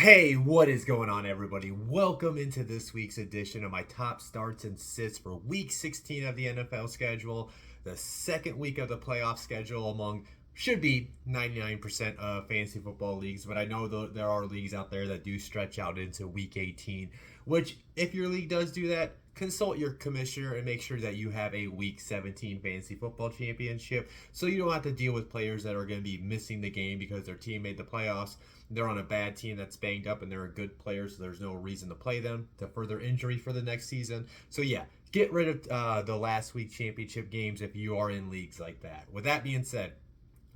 Hey, what is going on, everybody? Welcome into this week's edition of my top starts and sits for week 16 of the NFL schedule, the second week of the playoff schedule among should be 99% of fantasy football leagues, but I know there are leagues out there that do stretch out into week 18, which if your league does do that, consult your commissioner and make sure that you have a week 17 fantasy football championship so you don't have to deal with players that are going to be missing the game because their team made the playoffs. They're on a bad team that's banged up and they're a good player, so there's no reason to play them to further injury for the next season. So yeah, get rid of the last week championship games if you are in leagues like that. With that being said,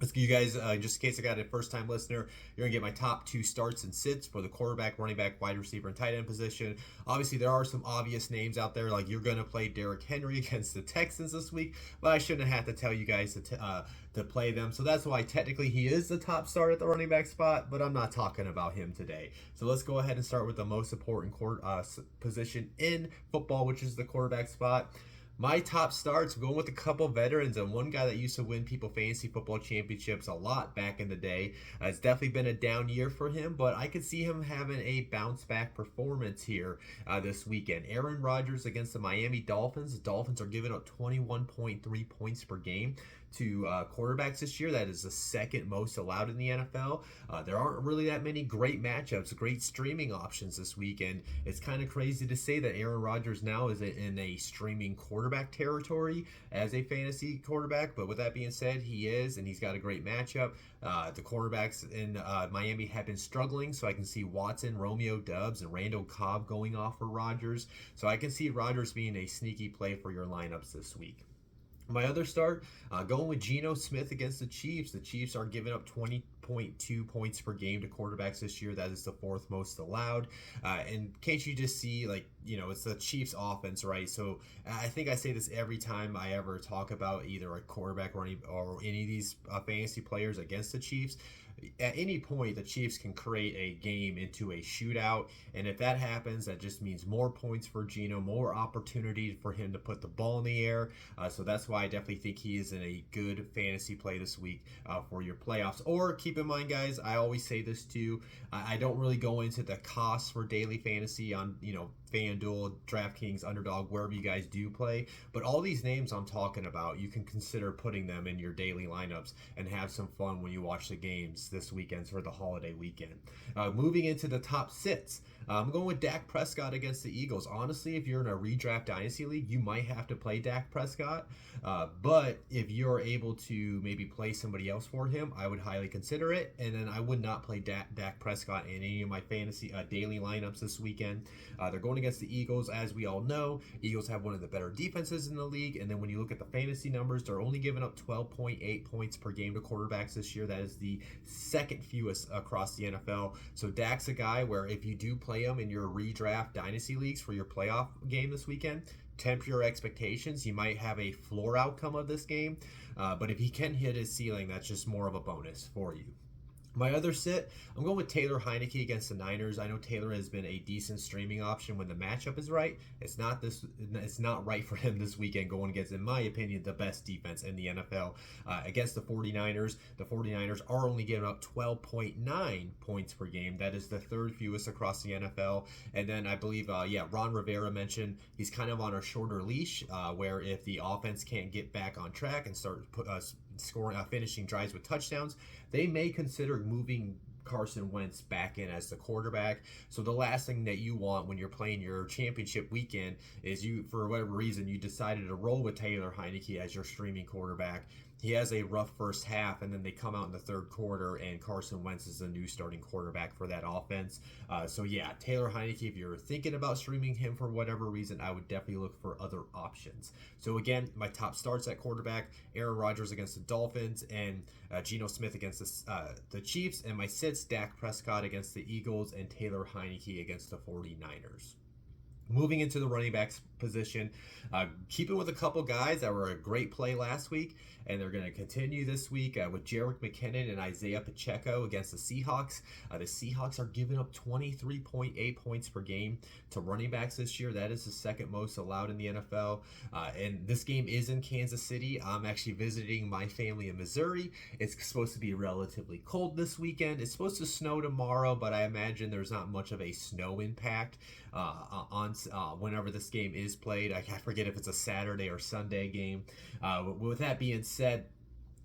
let's give you guys, just in case I got a first-time listener, you're going to get my top two starts and sits for the quarterback, running back, wide receiver, and tight end position. Obviously, there are some obvious names out there, like you're going to play Derrick Henry against the Texans this week, but I shouldn't have to tell you guys to play them. So that's why technically he is the top start at the running back spot, but I'm not talking about him today. So let's go ahead and start with the most important position in football, which is the quarterback spot. My top starts, going with a couple veterans and one guy that used to win people fantasy football championships a lot back in the day. It's definitely been a down year for him, but I could see him having a bounce back performance here this weekend. Aaron Rodgers against the Miami Dolphins. The Dolphins are giving up 21.3 points per game to quarterbacks this year. That is the second most allowed in the NFL. There aren't really that many great matchups, great streaming options this weekend. It's kind of crazy to say that Aaron Rodgers now is in a streaming quarterback territory as a fantasy quarterback, but with that being said, he is, and he's got a great matchup. The quarterbacks in Miami have been struggling, so I can see Watson, Romeo Doubs, and Randall Cobb going off for Rodgers. So I can see Rodgers being a sneaky play for your lineups this week. My other start, going with Geno Smith against the Chiefs. The Chiefs are giving up 20.2 points per game to quarterbacks this year. That is the fourth most allowed. In case you just see, it's the Chiefs offense, right? So I think I say this every time I ever talk about either a quarterback or any of these fantasy players against the Chiefs. At any point, the Chiefs can create a game into a shootout, and if that happens, that just means more points for Geno, more opportunity for him to put the ball in the air. So that's why I definitely think he is in a good fantasy play this week for your playoffs. Or keep in mind, guys, I always say this too. I don't really go into the costs for daily fantasy on FanDuel, DraftKings, Underdog, wherever you guys do play. But all these names I'm talking about, you can consider putting them in your daily lineups and have some fun when you watch the games this weekend for the holiday weekend. Moving into the top sits, I'm going with Dak Prescott against the Eagles. Honestly, if you're in a redraft dynasty league, you might have to play Dak Prescott. But if you're able to maybe play somebody else for him, I would highly consider it. And then I would not play Dak Prescott in any of my fantasy daily lineups this weekend. They're going against the Eagles, as we all know. Eagles have one of the better defenses in the league. And then when you look at the fantasy numbers, they're only giving up 12.8 points per game to quarterbacks this year. That is the second fewest across the NFL. So Dak's a guy where if you do play him in your redraft dynasty leagues for your playoff game this weekend, temper your expectations. You might have a floor outcome of this game, but if he can hit his ceiling, that's just more of a bonus for you. My other sit, I'm going with Taylor Heineke against the Niners. I know Taylor has been a decent streaming option when the matchup is right. It's not right for him this weekend going against, in my opinion, the best defense in the NFL against the 49ers. The 49ers are only giving up 12.9 points per game. That is the third fewest across the NFL. And then I believe, Ron Rivera mentioned he's kind of on a shorter leash where if the offense can't get back on track and start finishing drives with touchdowns, they may consider moving Carson Wentz back in as the quarterback. So the last thing that you want when you're playing your championship weekend is you, for whatever reason, you decided to roll with Taylor Heineke as your streaming quarterback. He has a rough first half, and then they come out in the third quarter, and Carson Wentz is the new starting quarterback for that offense. Taylor Heineke, if you're thinking about streaming him for whatever reason, I would definitely look for other options. So again, my top starts at quarterback, Aaron Rodgers against the Dolphins, and Geno Smith against the Chiefs, and my sits, Dak Prescott against the Eagles, and Taylor Heineke against the 49ers. Moving into the running backs position, keeping with a couple guys that were a great play last week, and they're going to continue this week with Jerick, McKinnon, and Isiah Pacheco against the Seahawks. The Seahawks are giving up 23.8 points per game to running backs this year. That is the second most allowed in the NFL. And this game is in Kansas City. I'm actually visiting my family in Missouri. It's supposed to be relatively cold this weekend. It's supposed to snow tomorrow, but I imagine there's not much of a snow impact on whenever this game is played. I forget if it's a Saturday or Sunday game. With that being said,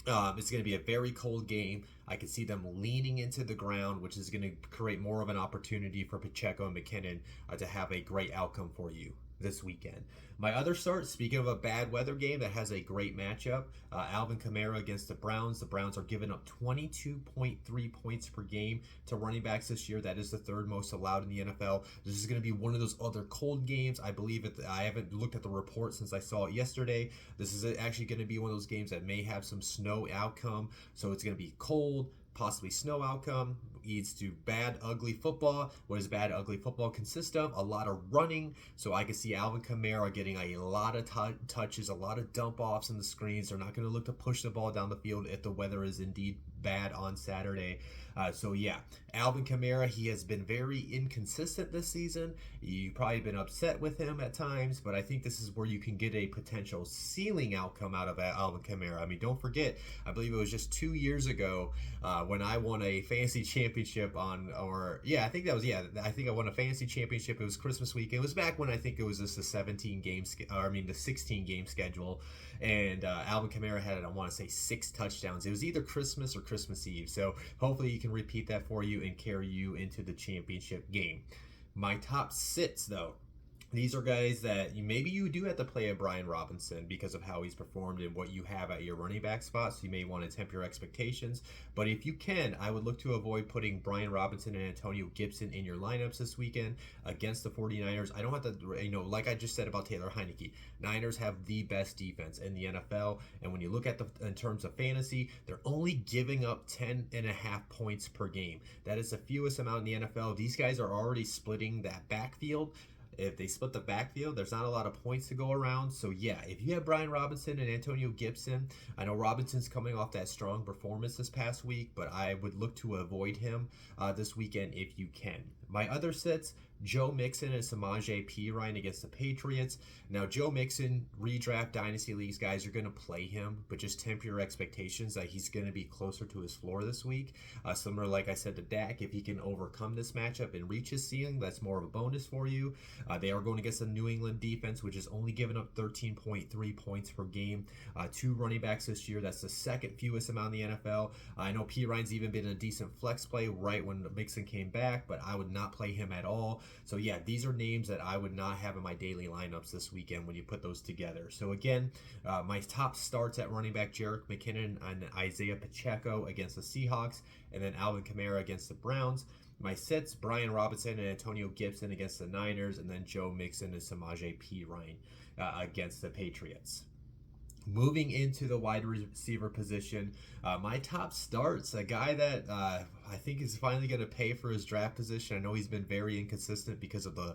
it's going to be a very cold game. I can see them leaning into the ground, which is going to create more of an opportunity for Pacheco and McKinnon to have a great outcome for you this weekend. My other start, speaking of a bad weather game that has a great matchup, Alvin Kamara against the Browns. The Browns are giving up 22.3 points per game to running backs this year. That is the third most allowed in the NFL. This is going to be one of those other cold games. I believe I haven't looked at the report since I saw it yesterday. This is actually going to be one of those games that may have some snow outcome. So it's going to be cold, possibly snow outcome. Leads to bad, ugly football. What does bad, ugly football consist of? A lot of running. So I can see Alvin Kamara getting a lot of touches, a lot of dump offs in the screens. They're not going to look to push the ball down the field if the weather is indeed bad on Saturday. So yeah, Alvin Kamara, he has been very inconsistent this season. You've probably been upset with him at times, but I think this is where you can get a potential ceiling outcome out of Alvin Kamara. I mean, don't forget, I believe it was just 2 years ago when I won a fantasy championship I think I won a fantasy championship. It was Christmas week. It was back when I think it was just the 16 game schedule. And Alvin Kamara had, I want to say, 6 touchdowns. It was either Christmas or Christmas Eve. So hopefully you can repeat that for you and carry you into the championship game. My top sits, though. These are guys that maybe you do have to play a Brian Robinson because of how he's performed and what you have at your running back spot, so you may want to temper your expectations. But if you can, I would look to avoid putting Brian Robinson and Antonio Gibson in your lineups this weekend against the 49ers. I don't have to, like I just said about Taylor Heinicke, Niners have the best defense in the NFL, and when you look at in terms of fantasy, they're only giving up 10.5 points per game. That is the fewest amount in the NFL. These guys are already splitting that backfield. If they split the backfield, there's not a lot of points to go around. So yeah, if you have Brian Robinson and Antonio Gibson, I know Robinson's coming off that strong performance this past week, but I would look to avoid him this weekend if you can. My other sits, Joe Mixon and Samaje Perine against the Patriots. Now, Joe Mixon, redraft Dynasty Leagues, guys, you're going to play him, but just temper your expectations that he's going to be closer to his floor this week. Similar, like I said, to Dak, if he can overcome this matchup and reach his ceiling, that's more of a bonus for you. They are going against the New England defense, which is only giving up 13.3 points per game. 2 running backs this year. That's the second fewest amount in the NFL. I know Perine's even been a decent flex play right when Mixon came back, but I would not play him at all. So yeah, these are names that I would not have in my daily lineups this weekend when you put those together. So again, my top starts at running back, Jerick McKinnon and Isiah Pacheco against the Seahawks, and then Alvin Kamara against the Browns. My sits, Brian Robinson and Antonio Gibson against the Niners, and then Joe Mixon and Samaje Perine against the Patriots. Moving into the wide receiver position, my top starts, a guy that I think is finally going to pay for his draft position. I know he's been very inconsistent because of the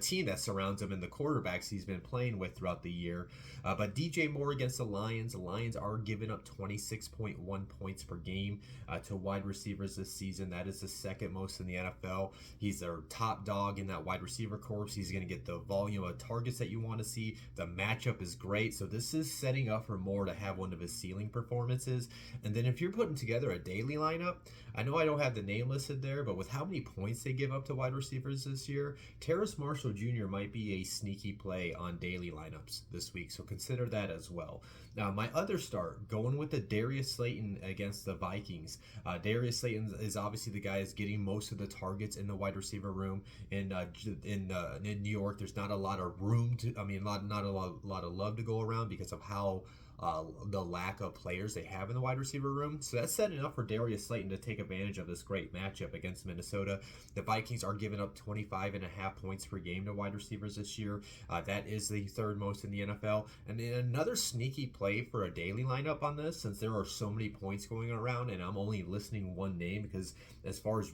team that surrounds him and the quarterbacks he's been playing with throughout the year. But DJ Moore against the Lions. The Lions are giving up 26.1 points per game to wide receivers this season. That is the second most in the NFL. He's their top dog in that wide receiver corps. He's going to get the volume of targets that you want to see. The matchup is great. So this is setting up for Moore to have one of his ceiling performances. And then if you're putting together a daily lineup, I know I don't have the name listed there, but with how many points they give up to wide receivers this year, Terrace Marshall Jr. might be a sneaky play on daily lineups this week. So consider that as well. Now, my other start, going with the Darius Slayton against the Vikings. Darius Slayton is obviously the guy that's getting most of the targets in the wide receiver room. In New York, there's not a lot of room not a lot of love to go around because of how the lack of players they have in the wide receiver room. So that's setting up for Darius Slayton to take advantage of this great matchup against Minnesota. The Vikings are giving up 25.5 points per game to wide receivers this year. That is the third most in the NFL. And then another sneaky play for a daily lineup on this, since there are so many points going around, and I'm only listing one name because as far as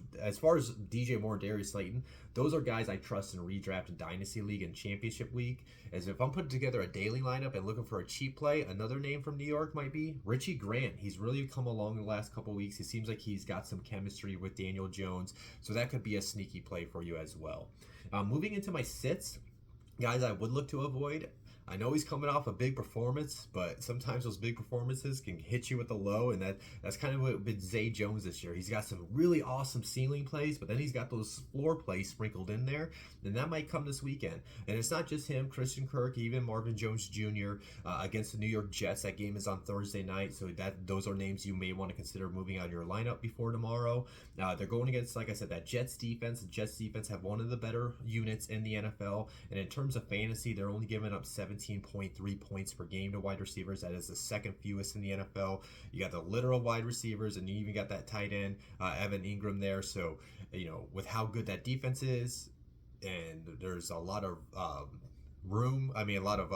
DJ Moore and Darius Slayton, those are guys I trust in redraft and dynasty league and championship week. As if I'm putting together a daily lineup and looking for a cheap play, another name from New York might be Richie Grant. He's really come along in the last couple weeks. It seems like he's got some chemistry with Daniel Jones, so that could be a sneaky play for you as well. Moving into my sits, guys I would look to avoid. I know he's coming off a big performance, but sometimes those big performances can hit you with a low, and that's kind of what been Zay Jones this year. He's got some really awesome ceiling plays, but then he's got those floor plays sprinkled in there, and that might come this weekend. And it's not just him, Christian Kirk, even Marvin Jones Jr. Against the New York Jets. That game is on Thursday night, so those are names you may want to consider moving out of your lineup before tomorrow. They're going against, like I said, that Jets defense. The Jets defense have one of the better units in the NFL, and in terms of fantasy, they're only giving up 17.3 points per game to wide receivers. That is the second fewest in the NFL. You got the literal wide receivers, and you even got that tight end, Evan Ingram there. So, with how good that defense is, and there's a lot of room, a lot of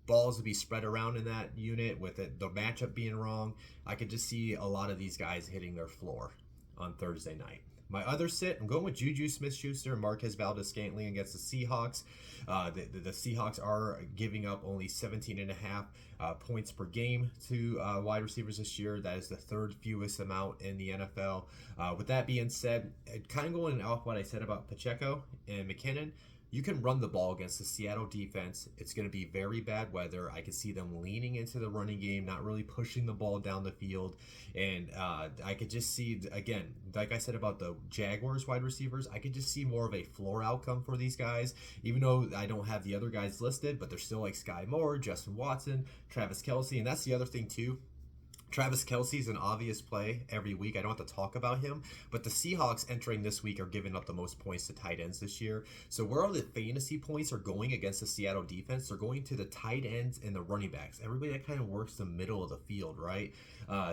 balls to be spread around in that unit with the matchup being wrong, I could just see a lot of these guys hitting their floor on Thursday night. My other sit, I'm going with Juju Smith-Schuster and Marquez Valdes-Scantling against the Seahawks. The Seahawks are giving up only 17.5 points per game to wide receivers this year. That is the third fewest amount in the NFL. With that being said, kind of going off what I said about Pacheco and McKinnon, you can run the ball against the Seattle defense. It's going to be very bad weather. I can see them leaning into the running game, not really pushing the ball down the field. And I could just see, again, like I said about the Jaguars wide receivers, I could just see more of a floor outcome for these guys, even though I don't have the other guys listed, but they're still like Sky Moore, Justin Watson, Travis Kelce. And that's the other thing too. Travis Kelce's an obvious play every week. I don't have to talk about him, but the Seahawks entering this week are giving up the most points to tight ends this year. So where all the fantasy points are going against the Seattle defense, they're going to the tight ends and the running backs. Everybody that kind of works the middle of the field, right?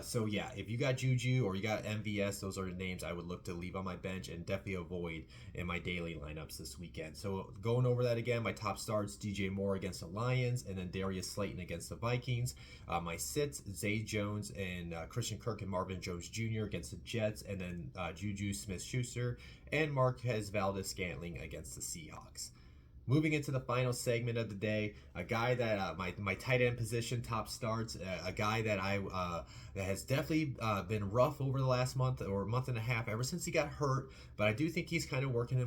So yeah, if you got Juju or you got MVS, those are the names I would look to leave on my bench and definitely avoid in my daily lineups this weekend. So going over that again, my top starts, DJ Moore against the Lions, and then Darius Slayton against the Vikings. My sits, Zay Jones and Christian Kirk and Marvin Jones Jr. against the Jets, and then Juju Smith-Schuster and Marquez Valdes-Scantling against the Seahawks. Moving into the final segment of the day, a guy that my tight end position top starts, a guy that that has definitely been rough over the last month or month and a half ever since he got hurt, but I do think he's kind of working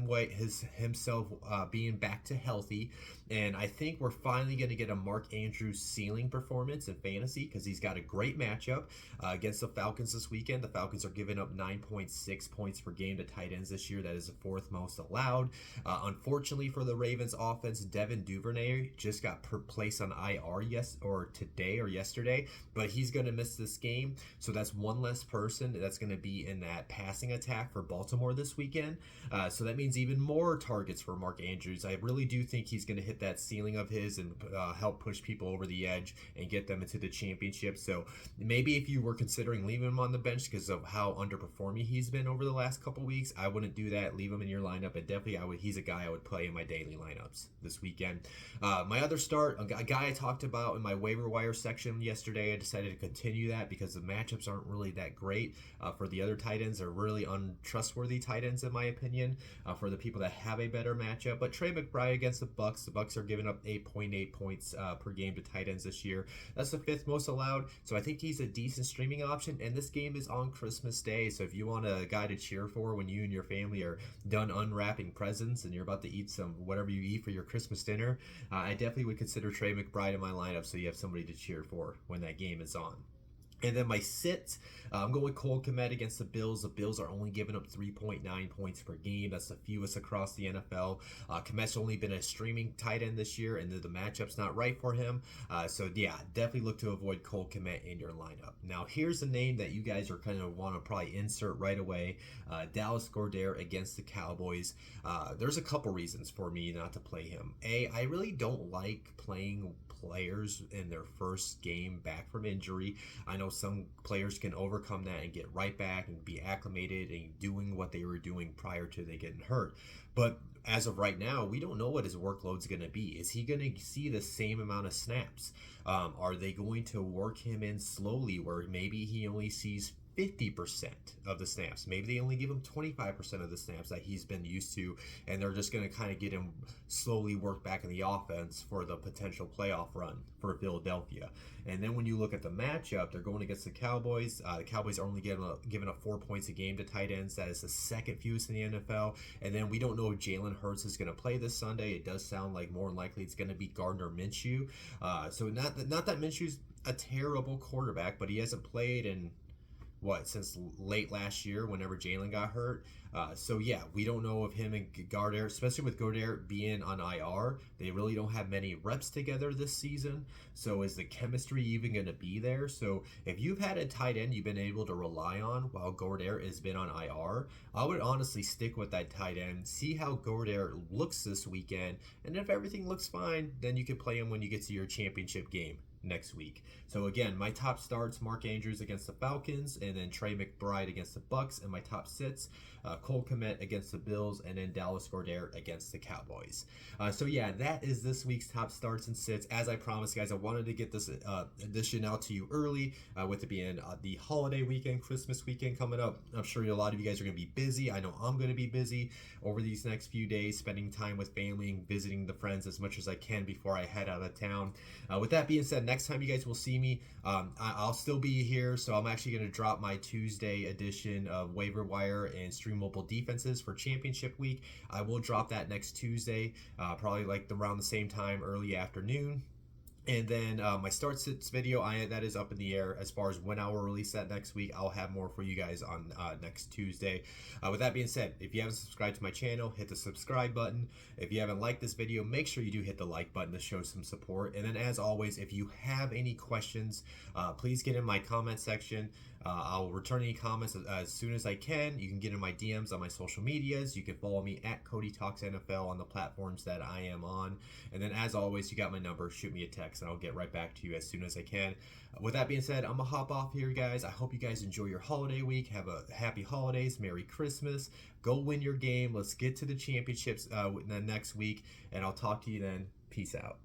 himself being back to healthy, and I think we're finally going to get a Mark Andrews ceiling performance in fantasy because he's got a great matchup against the Falcons this weekend. The Falcons are giving up 9.6 points per game to tight ends this year. That is the fourth most allowed. Unfortunately for the Ravens offense, Devin Duvernay just got placed on IR today or yesterday, but he's going to miss this game. So that's one less person that's going to be in that passing attack for Baltimore this weekend. So that means even more targets for Mark Andrews. I really do think he's going to hit that ceiling of his and help push people over the edge and get them into the championship. So maybe if you were considering leaving him on the bench because of how underperforming he's been over the last couple weeks, I wouldn't do that. Leave him in your lineup, and definitely he's a guy I would play in my daily lineups this weekend. My other start, a guy I talked about in my waiver wire section yesterday, I decided to continue that because the matchups aren't really that great for the other tight ends. They're really untrustworthy tight ends in my opinion for the people that have a better matchup. But Trey McBride against the Bucs. The Bucs are giving up 8.8 points per game to tight ends this year. That's the fifth most allowed. So I think he's a decent streaming option. And this game is on Christmas Day. So if you want a guy to cheer for when you and your family are done unwrapping presents and you're about to eat some whatever you eat for your Christmas dinner, I definitely would consider Trey McBride in my lineup so you have somebody to cheer for when that game is on. And then my sit, I'm going with Cole Kmet against the Bills. The Bills are only giving up 3.9 points per game. That's the fewest across the NFL. Kmet's only been a streaming tight end this year, and the matchup's not right for him. So yeah, definitely look to avoid Cole Kmet in your lineup. Now here's a name that you guys are kind of want to probably insert right away. Dallas Goedert against the Cowboys. There's a couple reasons for me not to play him. I really don't like playing players in their first game back from injury. I know some players can overcome that and get right back and be acclimated and doing what they were doing prior to they getting hurt. But as of right now, we don't know what his workload's going to be. Is he going to see the same amount of snaps? Are they going to work him in slowly where maybe he only sees 50% of the snaps? Maybe they only give him 25% of the snaps that he's been used to, and they're just going to kind of get him slowly work back in the offense for the potential playoff run for Philadelphia. And then when you look at the matchup, they're going against the Cowboys. The Cowboys are only giving up 4 points a game to tight ends. That is the second fewest in the NFL. And then we don't know if Jalen Hurts is going to play this Sunday. It does sound like more than likely it's going to be Gardner Minshew. So not that Minshew's a terrible quarterback, but he hasn't played in since late last year whenever Jalen got hurt. So yeah, we don't know if him and Goedert, especially with Goedert being on IR, they really don't have many reps together this season. So is the chemistry even going to be there? So if you've had a tight end you've been able to rely on while Goedert has been on IR, I would honestly stick with that tight end, see how Goedert looks this weekend, and if everything looks fine, then you can play him when you get to your championship game next week. So again, my top starts: Mark Andrews against the Falcons, and then Trey McBride against the Bucs, and my top sits: Cole Kmet against the Bills, and then Dallas Goedert against the Cowboys. So yeah, that is this week's top starts and sits. As I promised, guys, I wanted to get this edition out to you early, with it being the holiday weekend, Christmas weekend coming up. I'm sure a lot of you guys are going to be busy. I know I'm going to be busy over these next few days, spending time with family and visiting the friends as much as I can before I head out of town. With that being said, next time you guys will see me, I'll still be here, so I'm actually going to drop my Tuesday edition of Waiver Wire and Streamable Defenses for Championship Week. I will drop that next Tuesday, probably like around the same time, early afternoon. And then my start sits video, that is up in the air as far as when I will release that next week. I'll have more for you guys on next Tuesday. With that being said, if you haven't subscribed to my channel, hit the subscribe button. If you haven't liked this video, make sure you do hit the like button to show some support. And then as always, if you have any questions, please get in my comment section. I'll return any comments as soon as I can. You can get in my DMs on my social medias. You can follow me at Cody Talks NFL on the platforms that I am on. And then as always, you got my number. Shoot me a text and I'll get right back to you as soon as I can. With that being said, I'm going to hop off here, guys. I hope you guys enjoy your holiday week. Have a happy holidays. Merry Christmas. Go win your game. Let's get to the championships next week. And I'll talk to you then. Peace out.